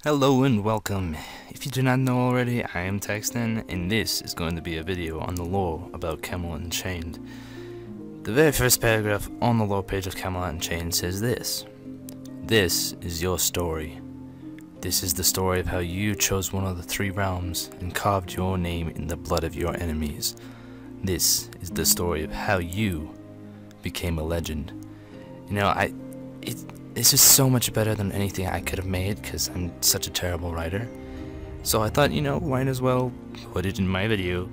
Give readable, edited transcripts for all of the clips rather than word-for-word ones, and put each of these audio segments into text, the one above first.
Hello and welcome. If you do not know already, I am Taxnan, and this is going to be a video on the lore about Camelot Unchained. The very first paragraph on the lore page of Camelot Unchained says this. This is your story. This is the story of how you chose one of the three realms and carved your name in the blood of your enemies. This is the story of how you became a legend. You know, this is so much better than anything I could have made because I'm such a terrible writer. So I thought, might as well put it in my video.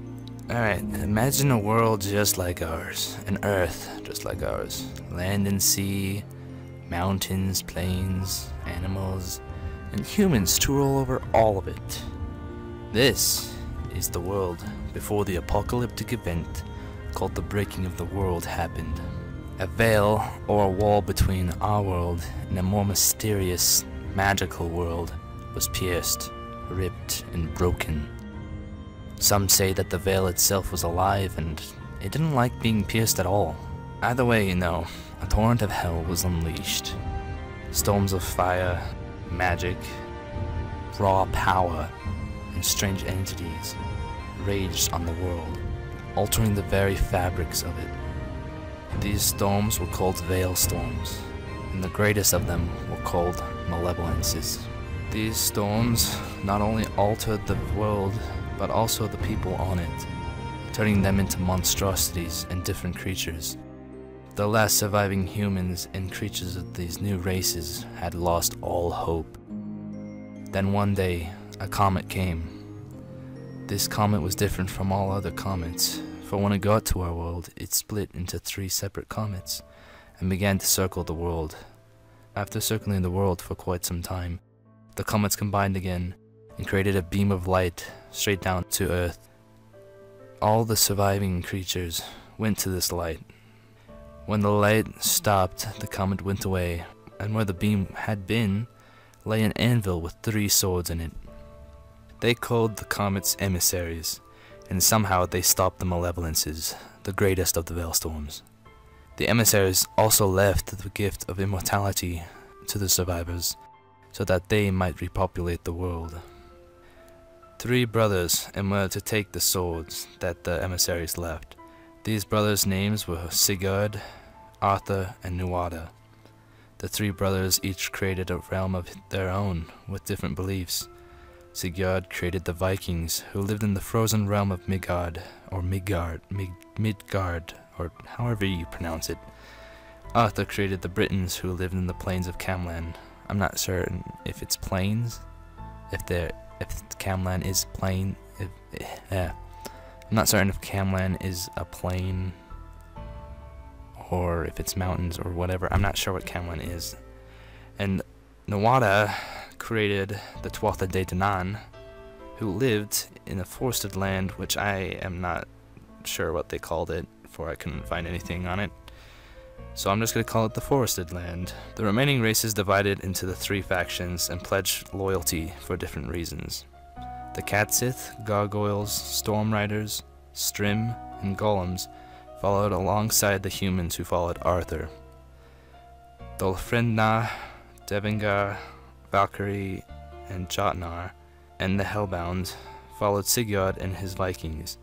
Alright, imagine a world just like ours. An earth just like ours. Land and sea, mountains, plains, animals, and humans to rule over all of it. This is the world before the apocalyptic event called the breaking of the world happened. A veil, or a wall between our world and a more mysterious, magical world, was pierced, ripped, and broken. Some say that the veil itself was alive and it didn't like being pierced at all. Either way, a torrent of hell was unleashed. Storms of fire, magic, raw power, and strange entities raged on the world, altering the very fabrics of it. These storms were called veil storms, and the greatest of them were called malevolences. These storms not only altered the world, but also the people on it, turning them into monstrosities and different creatures. The last surviving humans and creatures of these new races had lost all hope. Then one day, a comet came. This comet was different from all other comets. For when it got to our world, it split into 3 separate comets and began to circle the world. After circling the world for quite some time, the comets combined again and created a beam of light straight down to Earth. All the surviving creatures went to this light. When the light stopped, the comet went away, and where the beam had been lay an anvil with 3 swords in it. They called the comets Emissaries, and somehow they stopped the malevolences, the greatest of the veilstorms. The emissaries also left the gift of immortality to the survivors, so that they might repopulate the world. 3 brothers emerged to take the swords that the emissaries left. These brothers' names were Sigurd, Arthur, and Nuada. The 3 brothers each created a realm of their own with different beliefs. Sigurd created the Vikings, who lived in the frozen realm of Midgard, or Midgard, or however you pronounce it. Arthur created the Britons, who lived in the plains of Camelot. I'm not certain if it's plains, if Camelot is plain. I'm not certain if Camelot is a plain, or if it's mountains or whatever. I'm not sure what Camelot is. And Nuada created the Tuatha de Dannan, who lived in a forested land, which I am not sure what they called it, for I couldn't find anything on it. So I'm just going to call it the forested land. The remaining races divided into the 3 factions and pledged loyalty for different reasons. The Catsith, Gargoyles, Storm Riders, Strim, and Golems followed alongside the humans who followed Arthur. Dolfrindna, Devingar, Valkyrie, and Jotnar, and the Hellbound followed Sigurd and his Vikings.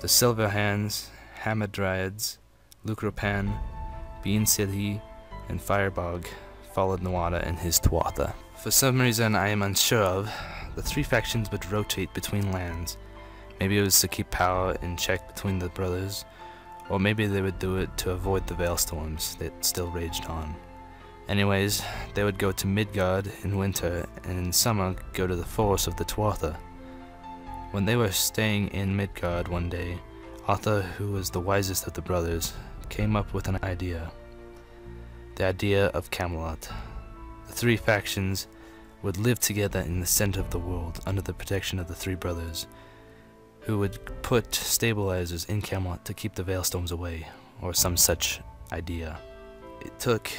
The Silverhands, Hamadryads, Lucropan, Beansilhi, and Firebog followed Nuada and his Tuatha. For some reason I am unsure of, the 3 factions would rotate between lands. Maybe it was to keep power in check between the brothers, or maybe they would do it to avoid the veilstorms that still raged on. Anyways, they would go to Midgard in winter, and in summer go to the forest of the Tuatha. When they were staying in Midgard one day, Arthur, who was the wisest of the brothers, came up with an idea. The idea of Camelot. The 3 factions would live together in the center of the world under the protection of the 3 brothers, who would put stabilizers in Camelot to keep the veilstorms away, or some such idea. It took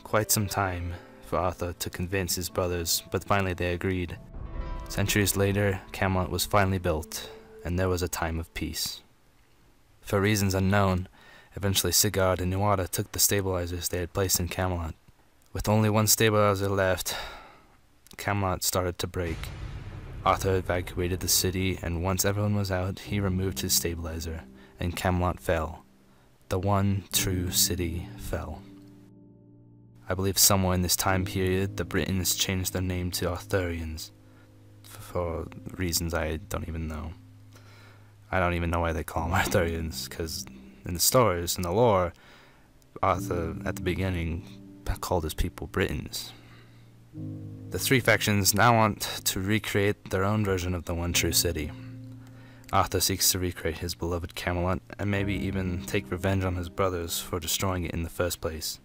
quite some time for Arthur to convince his brothers, but finally they agreed. Centuries later, Camelot was finally built, and there was a time of peace. For reasons unknown, eventually Sigurd and Nuada took the stabilizers they had placed in Camelot. With only 1 stabilizer left, Camelot started to break. Arthur evacuated the city, and once everyone was out, he removed his stabilizer, and Camelot fell. The one true city fell. I believe somewhere in this time period, the Britons changed their name to Arthurians, for reasons I don't even know. I don't even know why they call them Arthurians, because in the stories, in the lore, Arthur, at the beginning, called his people Britons. The three factions now want to recreate their own version of the one true city. Arthur seeks to recreate his beloved Camelot, and maybe even take revenge on his brothers for destroying it in the first place.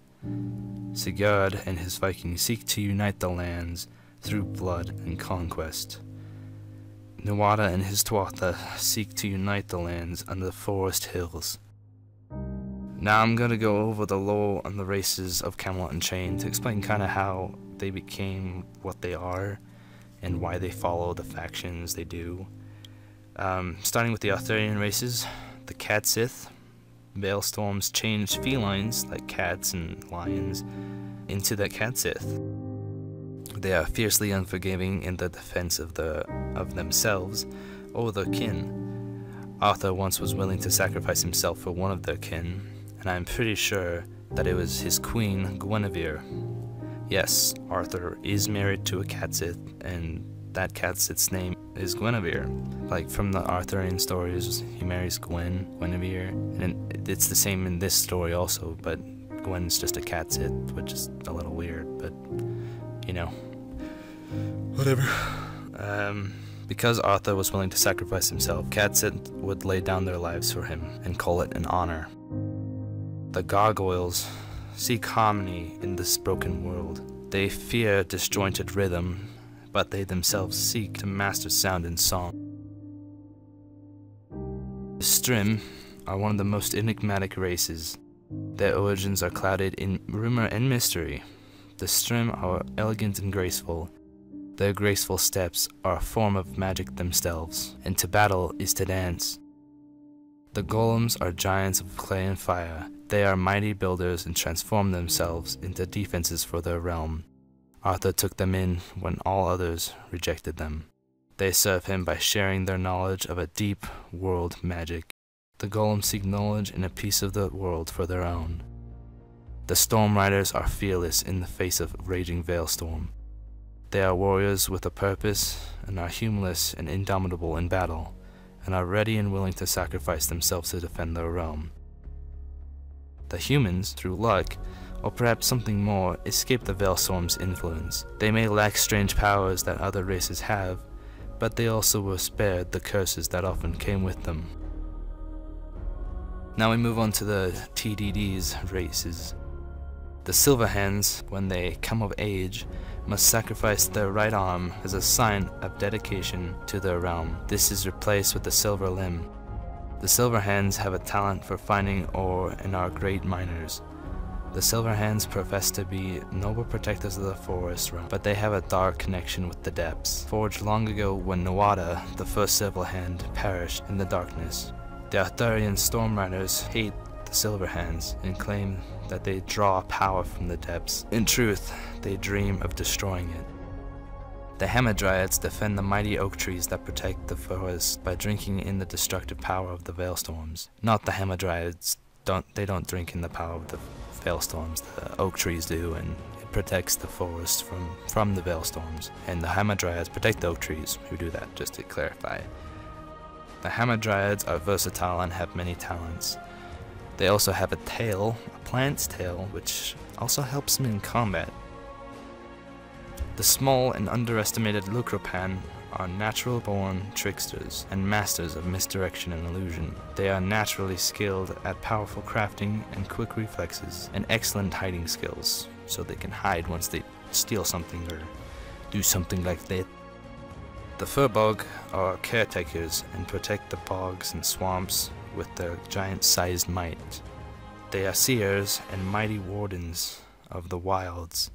Sigurd and his Vikings seek to unite the lands through blood and conquest. Nuada and his Tuatha seek to unite the lands under the forest hills. Now I'm going to go over the lore on the races of Camelot Unchained to explain kind of how they became what they are and why they follow the factions they do. Starting with the Arthurian races, the Cat Sith. Veilstorms changed felines like cats and lions into the Cat Sith. They are fiercely unforgiving in the defense of themselves or their kin. Arthur once was willing to sacrifice himself for one of their kin, and I'm pretty sure that it was his queen, Guinevere. Yes, Arthur is married to a Cat Sith, and that Cat Sith's name is Guinevere. Like from the Arthurian stories, he marries Guinevere, and it's the same in this story also, but Gwen's just a Cat Sith, which is a little weird, but, you know, whatever. Because Arthur was willing to sacrifice himself, Cat Sith would lay down their lives for him and call it an honor. The gargoyles seek harmony in this broken world. They fear disjointed rhythm, but they themselves seek to master sound and song. The Strim are one of the most enigmatic races. Their origins are clouded in rumor and mystery. The Strim are elegant and graceful. Their graceful steps are a form of magic themselves, and to battle is to dance. The golems are giants of clay and fire. They are mighty builders and transform themselves into defenses for their realm. Arthur took them in when all others rejected them. They serve him by sharing their knowledge of a deep world magic. The golems seek knowledge and a piece of the world for their own. The Storm Riders are fearless in the face of raging Veilstorm. They are warriors with a purpose and are humorless and indomitable in battle, and are ready and willing to sacrifice themselves to defend their realm. The humans, through luck, or perhaps something more, escape the Veilstorm's influence. They may lack strange powers that other races have, but they also were spared the curses that often came with them. Now we move on to the TDD's races. The Silverhands, when they come of age, must sacrifice their right arm as a sign of dedication to their realm. This is replaced with the silver limb. The Silverhands have a talent for finding ore and are great miners. The Silverhands profess to be noble protectors of the forest realm, but they have a dark connection with the depths, forged long ago when Nuada, the first Silverhand, perished in the darkness. The Arthurian Storm Riders hate the Silverhands and claim that they draw power from the depths. In truth, they dream of destroying it. The Hamadryads defend the mighty oak trees that protect the forest by drinking in the destructive power of the Veilstorms. Not the Hamadryads, they don't drink in the power of the Veilstorms. The oak trees do, and it protects the forest from the Veilstorms. And the Hamadryads protect the oak trees who do that, just to clarify. The Hamadryads are versatile and have many talents. They also have a tail, a plant's tail, which also helps them in combat. The small and underestimated Lucropan are natural-born tricksters and masters of misdirection and illusion. They are naturally skilled at powerful crafting and quick reflexes, and excellent hiding skills, so they can hide once they steal something or do something like that. The Furbog are caretakers and protect the bogs and swamps with their giant-sized might. They are seers and mighty wardens of the wilds.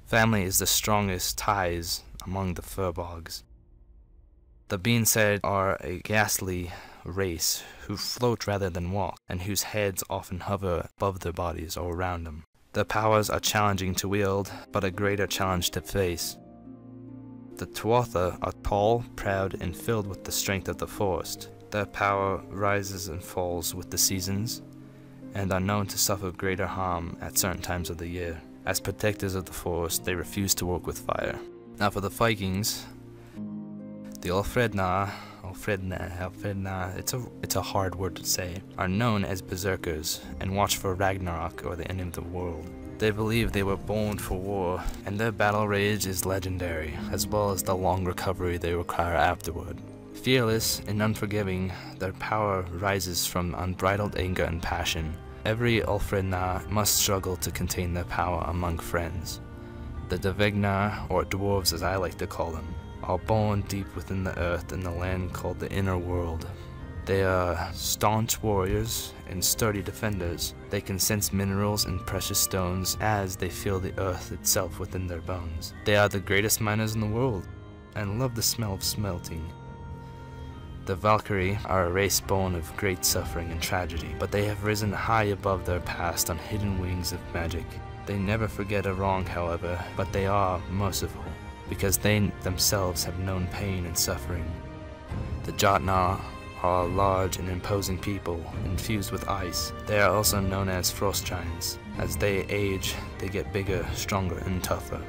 Family is the strongest ties among the Furbogs. The Beanshead are a ghastly race who float rather than walk, and whose heads often hover above their bodies or around them. Their powers are challenging to wield, but a greater challenge to face. The Tuatha are tall, proud, and filled with the strength of the forest. Their power rises and falls with the seasons, and are known to suffer greater harm at certain times of the year. As protectors of the forest, they refuse to work with fire. Now for the Vikings, the Alfredna, it's a hard word to say, are known as berserkers and watch for Ragnarok, or the end of the world. They believe they were born for war, and their battle rage is legendary, as well as the long recovery they require afterward. Fearless and unforgiving, their power rises from unbridled anger and passion. Every Alfredna must struggle to contain their power among friends. The Dvegna, or dwarves as I like to call them, are born deep within the earth in the land called the Inner World. They are staunch warriors and sturdy defenders. They can sense minerals and precious stones as they feel the earth itself within their bones. They are the greatest miners in the world and love the smell of smelting. The Valkyrie are a race born of great suffering and tragedy, but they have risen high above their past on hidden wings of magic. They never forget a wrong, however, but they are merciful, because they themselves have known pain and suffering. The Jotnar are a large and imposing people, infused with ice. They are also known as frost giants. As they age, they get bigger, stronger, and tougher.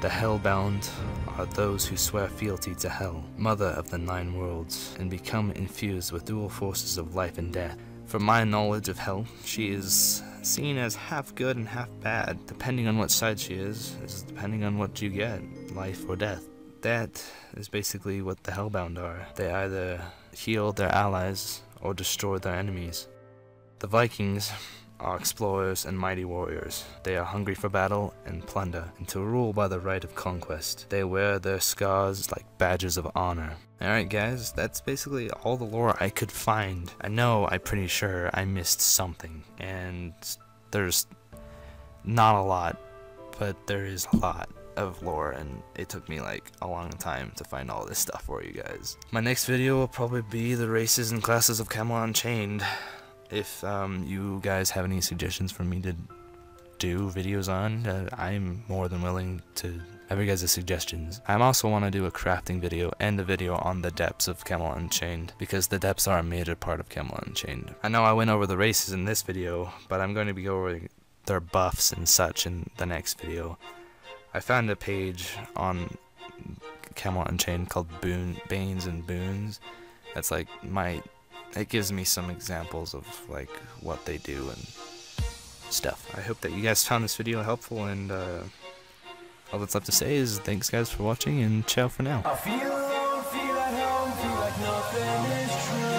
The Hellbound are those who swear fealty to Hell, mother of the 9 worlds, and become infused with dual forces of life and death. From my knowledge of Hell, she is seen as half good and half bad, depending on what side she is depending on what you get, life or death. That is basically what the Hellbound are. They either heal their allies or destroy their enemies. The Vikings are explorers and mighty warriors. They are hungry for battle and plunder, and to rule by the right of conquest. They wear their scars like badges of honor. Alright guys, that's basically all the lore I could find. I know I'm pretty sure I missed something, and there's not a lot, but there is a lot of lore, and it took me like a long time to find all this stuff for you guys. My next video will probably be the races and classes of Camelot Unchained. If you guys have any suggestions for me to do videos on, I'm more than willing to have you guys' suggestions. I also want to do a crafting video and a video on the depths of Camelot Unchained, because the depths are a major part of Camelot Unchained. I know I went over the races in this video, but I'm going to be over their buffs and such in the next video. I found a page on Camelot Unchained called Banes and Boons. That's like it gives me some examples of like what they do and stuff. I hope that you guys found this video helpful, and all that's left to say is thanks guys for watching, and ciao for now. I feel alone, feel at home, feel like nothing is true.